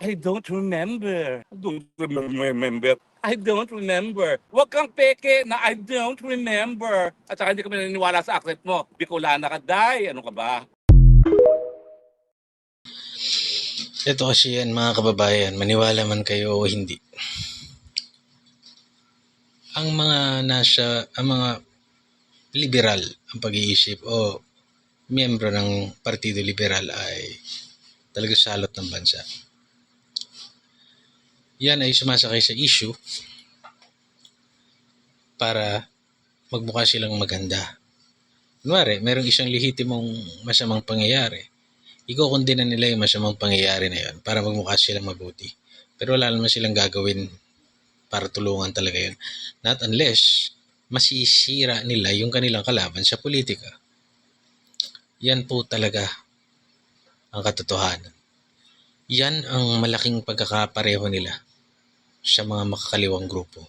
I don't remember. I don't remember. Huwag kang peke na I don't remember. At saka hindi kami naniniwala sa accent mo. Bicolana ka, day. Ano ka ba? Ito kasi yan mga kababayan, maniwala man kayo o hindi. Ang mga liberal ang pag-iisip o miyembro ng Partido Liberal ay talaga salot ng bansa. Yan ay sumasakay sa issue para magmukha silang maganda. Kunwari, merong isang lehitimong masamang pangyayari. Ikukundina nila yung masamang pangyayari na yun para magmukha silang mabuti. Pero wala naman silang gagawin para tulungan talaga yun. Not unless masisira nila yung kanilang kalaban sa politika. Yan po talaga ang katotohanan. Yan ang malaking pagkakapareho nila sa mga makakaliwang grupo.